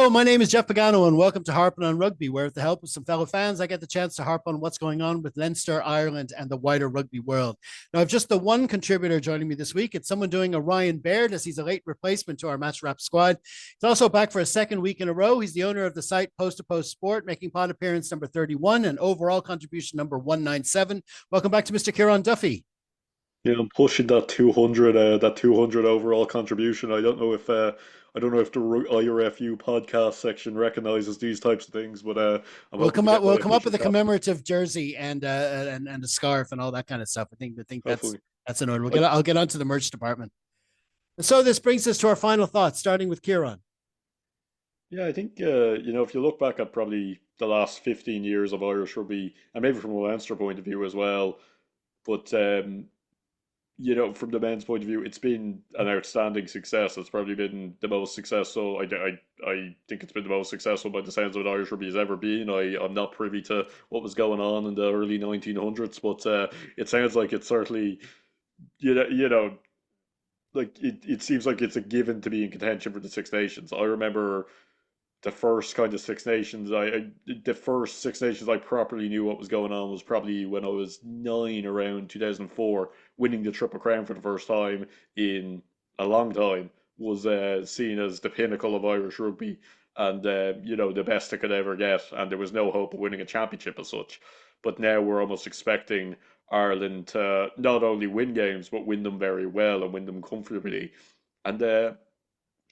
Hello, my name is Jeff Pagano, and welcome to Harping on Rugby, where, with the help of some fellow fans, I get the chance to harp on what's going on with Leinster, Ireland, and the wider rugby world. Now, I've just the one contributor joining me this week. It's someone doing a Ryan Baird, as he's a late replacement to our Match Wrap squad. He's also back for a second week in a row. He's the owner of the site Post to Post Sport, making pod appearance number 31 and overall contribution number 197. Welcome back to Mr. Kieran Duffy. Yeah, I'm pushing that 200 overall contribution. I don't know if the IRFU podcast section recognizes these types of things, but I'm We'll hoping come to up. get my We'll come up official with a cap. commemorative jersey and a scarf and all that kind of stuff. I think Hopefully, that's in order. I, I'll get onto the merch department. So this brings us to our final thoughts, starting with Kieran. yeah, I think if you look back at probably the last 15 years of Irish rugby, and maybe from a Leinster point of view as well, but from the men's point of view, it's been an outstanding success. It's probably been the most successful. I think it's been the most successful by the sounds of it Irish rugby has ever been. I'm not privy to what was going on in the early 1900s, but it sounds like it's certainly, you know, like it seems like it's a given to be in contention for the Six Nations. I remember the first kind of Six Nations. The first Six Nations I properly knew what was going on was probably when I was 9, around 2004, winning the Triple Crown for the first time in a long time was seen as the pinnacle of Irish rugby, and the best it could ever get, and there was no hope of winning a championship as such. But now we're almost expecting Ireland to not only win games but win them very well and win them comfortably, and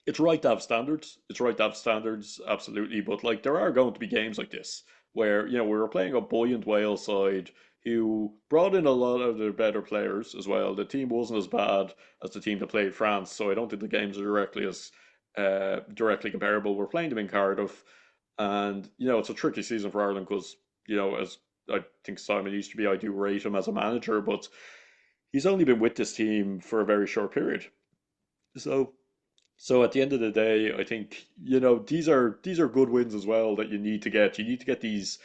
it's right to have standards. It's right to have standards, absolutely. But like, there are going to be games like this where we were playing a buoyant Wales side who brought in a lot of their better players as well. The team wasn't as bad as the team that played France, so I don't think the games are directly comparable. We're playing them in Cardiff, and it's a tricky season for Ireland because as I think Simon used to be, I do rate him as a manager, but he's only been with this team for a very short period. So so at the end of the day, I think these are good wins as well that you need to get. You need to get these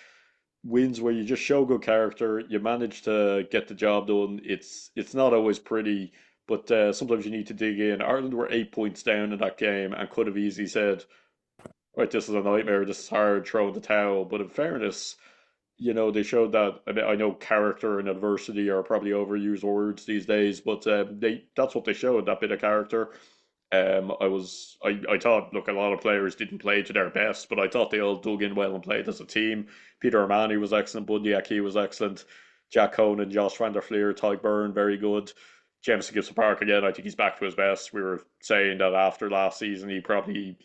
wins where you just show good character. You manage to get the job done. It's not always pretty, but sometimes you need to dig in. Ireland were 8 points down in that game and could have easily said, "Right, this is a nightmare. This is hard. Throw in the towel." But in fairness, they showed that. I mean, I know character and adversity are probably overused words these days, but that's what they showed. That bit of character. I thought, look, a lot of players didn't play to their best, but I thought they all dug in well and played as a team. Peter O'Mahony was excellent, Bundy Aki was excellent, Jack Conan, Josh van der Fleer, Tyke Byrne, very good. Jameson Gibson Park again, I think he's back to his best. We were saying that after last season, he probably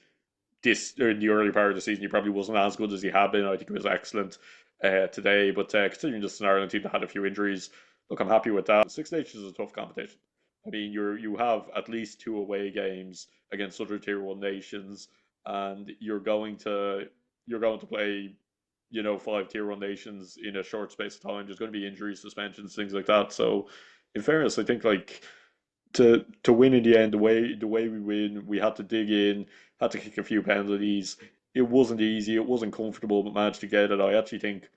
in the early part of the season, he probably wasn't as good as he had been. I think he was excellent today, but considering just an Ireland team that had a few injuries, look, I'm happy with that. Six Nations is a tough competition. I mean, you have at least two away games against other tier one nations, and you're going to play, five tier one nations in a short space of time. There's going to be injuries, suspensions, things like that. So, in fairness, I think like to win in the end, the way we win, we had to dig in, had to kick a few penalties. It wasn't easy, it wasn't comfortable, but managed to get it. I actually think,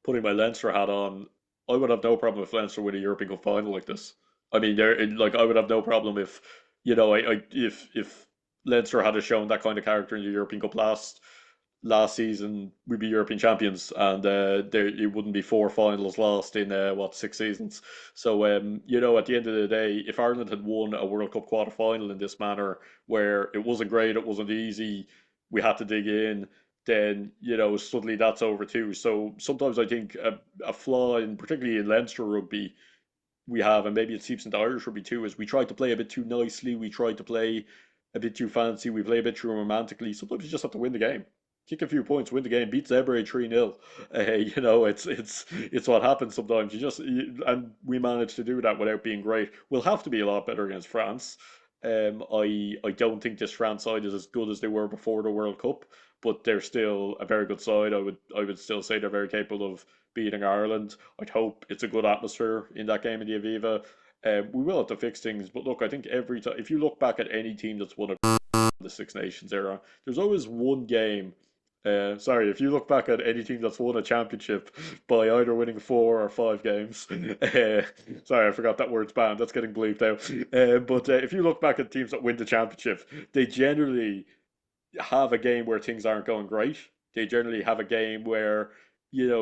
putting my Leinster hat on, I would have no problem if Leinster win a European Cup final like this. I mean, like, I would have no problem if, if Leinster had shown that kind of character in the European Cup last season, we'd be European champions, and there it wouldn't be four finals lost in 6 seasons. So at the end of the day, if Ireland had won a World Cup quarter final in this manner, where it wasn't great, it wasn't easy, we had to dig in, then suddenly that's over too. So sometimes I think a flaw in, particularly in Leinster rugby, we have, and maybe it seeps into Irish rugby too, is we try to play a bit too nicely, we try to play a bit too fancy, we play a bit too romantically. Sometimes you just have to win the game, kick a few points, win the game, beat Zebre 3-0. It's what happens sometimes. And we managed to do that without being great. We'll have to be a lot better against France. I don't think this France side is as good as they were before the World Cup, but they're still a very good side. I would still say they're very capable of beating Ireland. I'd hope it's a good atmosphere in that game in the Aviva. We will have to fix things, but look, I think every time, if you look back at any team that's won the Six Nations era, there's always one game. Sorry, if you look back at any team that's won a championship by either winning 4 or 5 games, sorry, I forgot that word's banned. That's getting bleeped out. But if you look back at teams that win the championship, they generally have a game where things aren't going great. They generally have a game where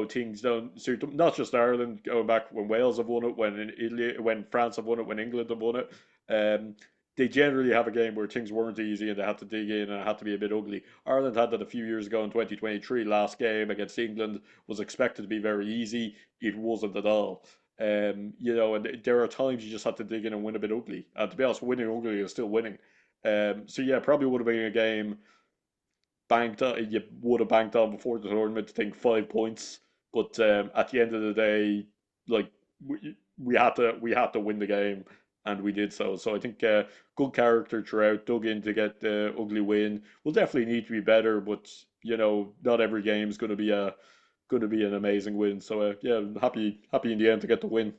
things don't suit them. Not just Ireland, going back when Wales have won it, when in Italy, when France have won it, when England have won it. Um, they generally have a game where things weren't easy and they had to dig in and it had to be a bit ugly. Ireland had that a few years ago in 2023. Last game against England was expected to be very easy. It wasn't at all. And there are times you just had to dig in and win a bit ugly. And to be honest, winning ugly is still winning. So yeah, probably would have been a game banked on, you would have banked on before the tournament. I think 5 points, but at the end of the day, like we had to win the game, and we did so. So I think good character throughout, dug in to get the ugly win. We'll definitely need to be better, but not every game is going to be an amazing win. So yeah, I'm happy in the end to get the win.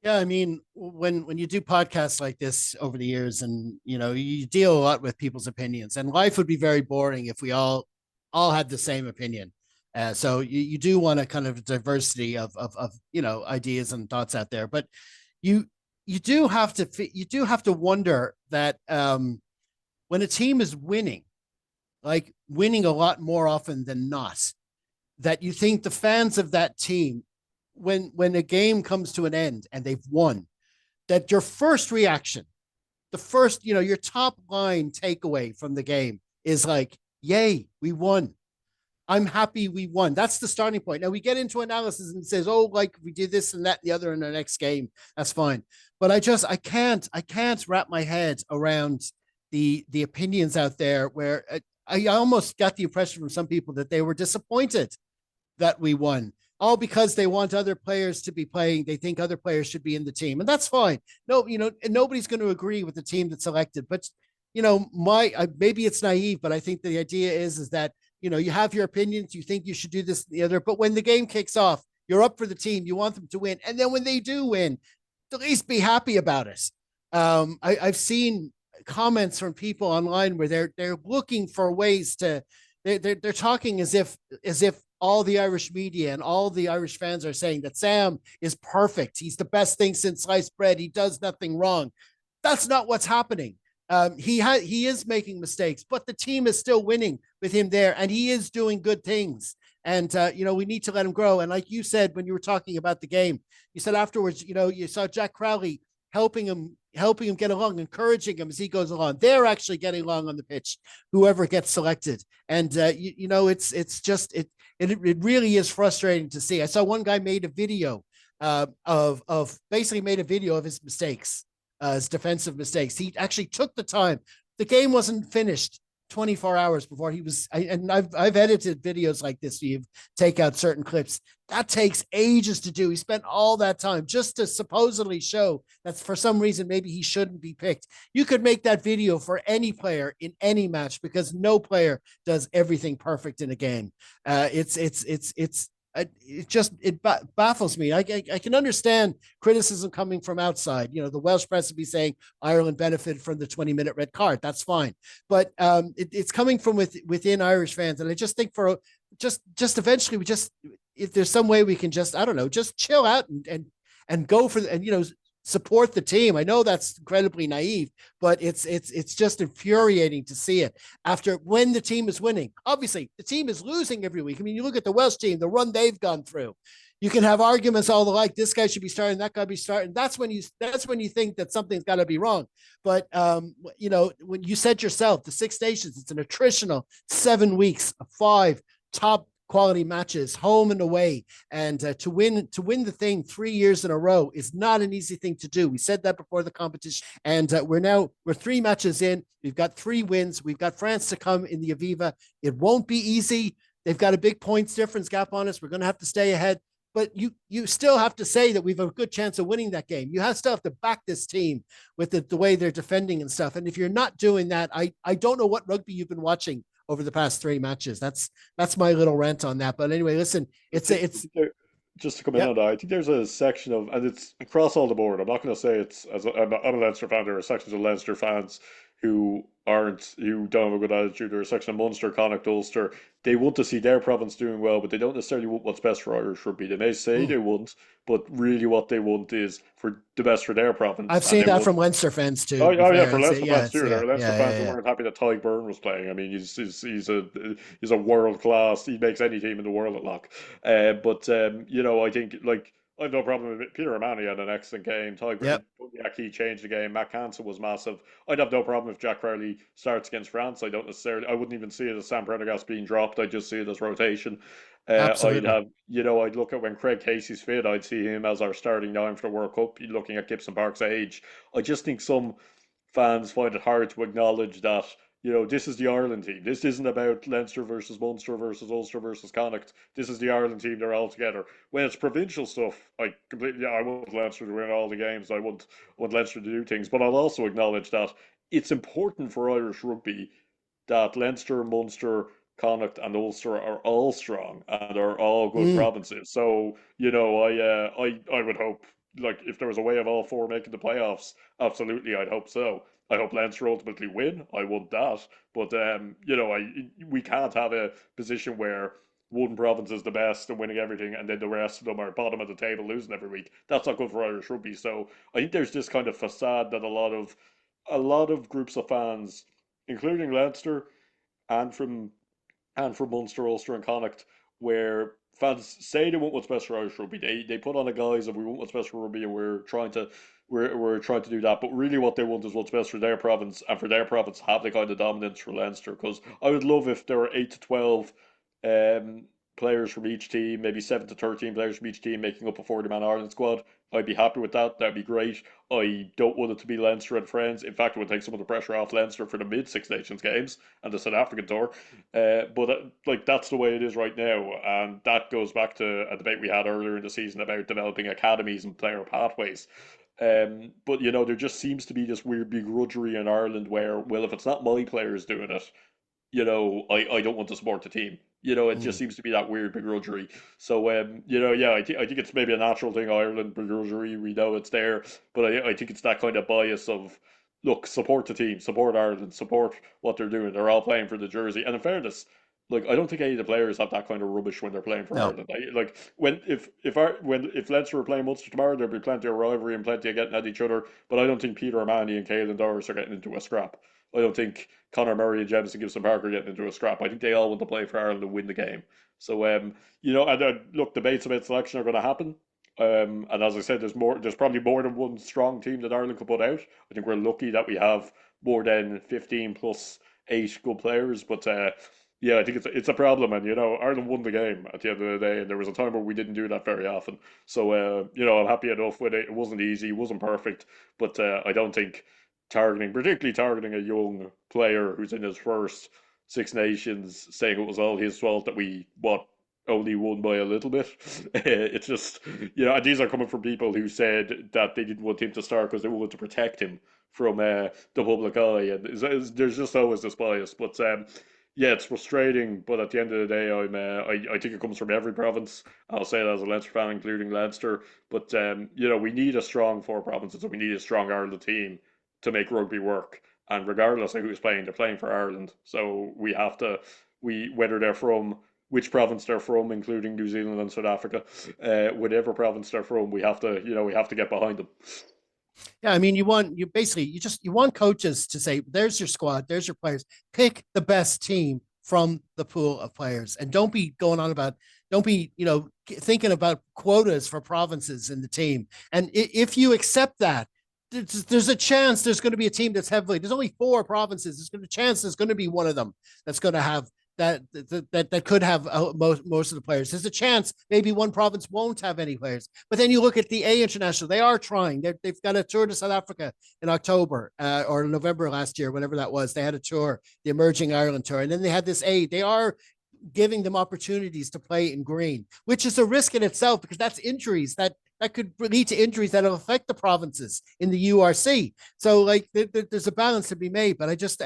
Yeah, I mean, when you do podcasts like this over the years, and you deal a lot with people's opinions, and life would be very boring if we all had the same opinion. So you do want a kind of diversity of ideas and thoughts out there, but you you do have to wonder that when a team is winning, like winning a lot more often than not, that you think the fans of that team, when a game comes to an end and they've won, that your first reaction, the first, your top line takeaway from the game is like, yay, we won. I'm happy we won. That's the starting point. Now we get into analysis and says, oh, like we did this and that and the other in the next game. That's fine. But I can't wrap my head around the opinions out there where I almost got the impression from some people that they were disappointed that we won, all because they want other players to be playing. They think other players should be in the team, and that's fine. No, nobody's going to agree with the team that's selected. But maybe it's naive, but I think the idea is that you have your opinions. You think you should do this and the other, but when the game kicks off, you're up for the team. You want them to win, and then when they do win, at least be happy about it. I've seen comments from people online where they're looking for ways to they're talking as if all the Irish media and all the Irish fans are saying that Sam is perfect. He's the best thing since sliced bread. He does nothing wrong. That's not what's happening. He is making mistakes, but the team is still winning with him there, and he is doing good things. And we need to let him grow. And like you said when you were talking about the game, you said afterwards, you saw Jack Crowley helping him get along, encouraging him as he goes along. They're actually getting along on the pitch, whoever gets selected. And it's just it really is frustrating to see. I saw one guy made a video of basically made a video of his mistakes, his defensive mistakes. He actually took the time. The game wasn't finished 24 hours before he was. And I've edited videos like this. So you take out certain clips. That takes ages to do. He spent all that time just to supposedly show that for some reason maybe he shouldn't be picked. You could make that video for any player in any match because no player does everything perfect in a game. It baffles me. I can understand criticism coming from outside. The Welsh press would be saying Ireland benefited from the 20-minute red card. That's fine, but it's coming from within Irish fans, and I just think for just eventually we just, if there's some way we can just, I don't know, just chill out and go for and support the team. I know that's incredibly naive, but it's just infuriating to see it after when the team is winning. Obviously, the team is losing every week. I mean, you look at the Welsh team, the run they've gone through. You can have arguments all the like, this guy should be starting, that guy be starting. That's when you think that something's got to be wrong. But when you said yourself, the Six Nations, it's an attritional 7 weeks of 5 top quality matches, home and away, and to win the thing 3 years in a row is not an easy thing to do. We said that before the competition, and we're 3 matches in. We've got 3 wins. We've got France to come in the Aviva. It won't be easy. They've got a big points difference gap on us. We're going to have to stay ahead, but you still have to say that we've a good chance of winning that game. You still have to back this team with the way they're defending and stuff. And if you're not doing that, I don't know what rugby you've been watching over the past 3 matches. That's my little rant on that. But anyway, listen, it's Just to come in yeah, on that, I think there's a section of, and it's across all the board. I'm not going to say it's, I'm a Leinster fan, there are sections of Leinster fans who don't have a good attitude, or a section of Munster, Connacht, Ulster. They want to see their province doing well, but they don't necessarily want what's best for Irish rugby. They may say Mm. they want, but really what they want is for the best for their province, I've and seen they that want. from Leinster fans too, Oh, to be oh yeah, fair. for Leinster Yeah, fans it's, too. There yeah, were Leinster yeah, fans yeah, who yeah. weren't happy that Tyke Byrne was playing. I mean, he's a world class. He makes any team in the world at lock. But I think like I have no problem with it. Peter O'Mahony had an excellent game. Yep, He changed the game. Matt Canson was massive. I'd have no problem if Jack Crowley starts against France. I wouldn't even see it as Sam Prendergast being dropped. I'd just see it as rotation. absolutely. I'd look at when Craig Casey's fit, I'd see him as our starting nine for the World Cup. You're looking at Gibson Park's age. I just think some fans find it hard to acknowledge that this is the Ireland team. This isn't about Leinster versus Munster versus Ulster versus Connacht. This is the Ireland team. They're all together. When it's provincial stuff, I want Leinster to win all the games. I want Leinster to do things, but I'll also acknowledge that it's important for Irish rugby that Leinster, Munster, Connacht, and Ulster are all strong and are all good Mm. provinces. So I would hope, like, if there was a way of all four making the playoffs, absolutely, I'd hope so. I hope Leinster ultimately win. I want that, but we can't have a position where one province is the best and winning everything, and then the rest of them are bottom of the table losing every week. That's not good for Irish rugby. So I think there's this kind of facade that a lot of groups of fans, including Leinster and from Munster, Ulster, and Connacht, where fans say they want what's best for Irish rugby. They put on a guise of we want what's best for rugby, and we're trying to do that. But really, what they want is what's best for their province, and for their province have the kind of dominance for Leinster. Because I would love if there were 8 to 12 um, players from each team, maybe 7 to 13 players from each team, making up a 40-man Ireland squad. I'd be happy with that. That'd be great. I don't want it to be Leinster and friends. In fact, it would take some of the pressure off Leinster for the mid Six Nations games and the South African tour. But that's the way it is right now, and that goes back to a debate we had earlier in the season about developing academies and player pathways. But there just seems to be this weird begrudgery in Ireland where, well, if it's not my players doing it, I don't want to support the team. It just Mm. seems to be that weird begrudgery. So, yeah, I think it's maybe a natural thing, Ireland begrudgery. We know it's there, but I think it's that kind of bias of, look, support the team, support Ireland, support what they're doing. They're all playing for the jersey. And in fairness, like, I don't think any of the players have that kind of rubbish when they're playing for No. Ireland. Like, if Leinster were playing Munster tomorrow, there'd be plenty of rivalry and plenty of getting at each other. But I don't think Peter O'Mahony and Caelan Doris are getting into a scrap. I don't think Conor Murray and Jamison Gibson Parker getting into a scrap. I think they all want to play for Ireland and win the game. So, and look, debates about selection are going to happen. And as I said, there's more. There's probably more than one strong team that Ireland could put out. I think we're lucky that we have more than 15 plus 8 good players. But yeah, I think it's a problem. And Ireland won the game at the end of the day, and there was a time where we didn't do that very often. So I'm happy enough with it. It wasn't easy, it wasn't perfect, but I don't think particularly targeting a young player who's in his first Six Nations, saying it was all his fault that we only won by a little bit. It's just and these are coming from people who said that they didn't want him to start because they wanted to protect him from the public eye, and there's just always this bias. But yeah, it's frustrating. But at the end of the day, I think it comes from every province. I'll say that as a Leinster fan, including Leinster. But we need a strong four provinces, and we need a strong Ireland team to make rugby work. And regardless of who's playing, they're playing for Ireland. So we have to, whether they're from which province they're from, including New Zealand and South Africa, whatever province they're from, we have to get behind them. Yeah, I mean, you want coaches to say, "There's your squad, there's your players. Pick the best team from the pool of players, and don't be going on about, don't be thinking about quotas for provinces in the team. And if you accept that, there's a chance there's going to be a team that's heavily. There's only 4 provinces. There's going to chance there's going to be one of them that's going to have that could have most of the players. There's a chance maybe one province won't have any players. But then you look at the A International; they are trying. They've got a tour to South Africa in October or November last year, whenever that was. They had a tour, the Emerging Ireland Tour, and then they had this A. They are giving them opportunities to play in green, which is a risk in itself because that's injuries that could lead to injuries that'll affect the provinces in the URC. So like there's a balance to be made, but I just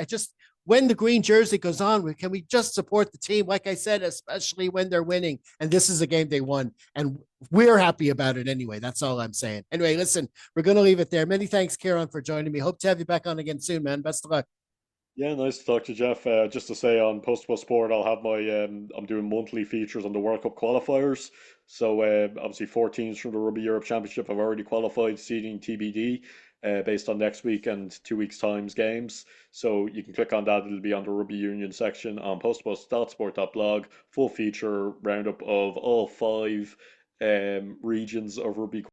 when the green jersey goes on, can we just support the team? Like I said, especially when they're winning. And this is a game they won. And we're happy about it anyway. That's all I'm saying. Anyway, listen, we're going to leave it there. Many thanks, Kieran, for joining me. Hope to have you back on again soon, man. Best of luck. Yeah, nice to talk to you, Jeff. Just to say on Postable Sport, I'll have I'm doing monthly features on the World Cup qualifiers. So obviously 4 teams from the Rugby Europe Championship have already qualified, seeding TBD, based on next week and 2 weeks' times games. So you can click on that. It'll be on the Rugby Union section on postpost.sport.blog. Full feature roundup of all five regions of rugby